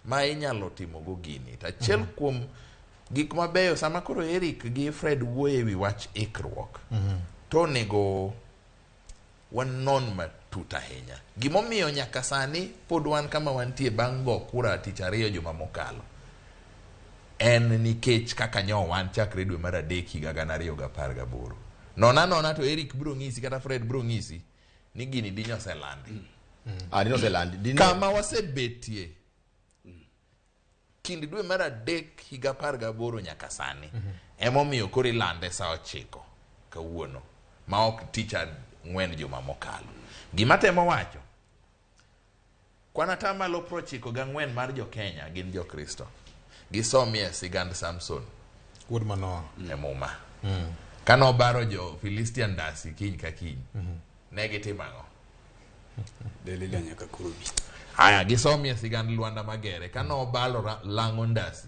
ma inyalo timo go gini. Tachiel kuom gik mabeyo sama koro Eric gi Fred wuoye wi wach ikruok. To nego wanon matut ahinya. Gimomiyo nyaka sani pod wan kama wantie bang' go kura tich ariyo juma mokalo. En nikech kaka nyo wan chakre dwe mar adek higa 2018. Nona to Eric biro ng'isi kata Fred biro ng'isi ni gini dinyo oselandi. Dinyo oselandi. Kama wasebetie kind dwe mar adek higa 18 nyaka sani. Emomiyo koro ilande saa 9 kawuono ma ok tich ang'wen juma mokalo. Gima temo wacho, kwana tamalo 94 mar jo Kenya gin jo Kristo. Gisomie sigand Samson wuod Manoa e Muma. Kano baro jo Philistine dasi kiny ka kiny. Ne gitimango Delila nyaka kurubi. Aya gisomie sigand Luanda Magere kano balo lango ndasi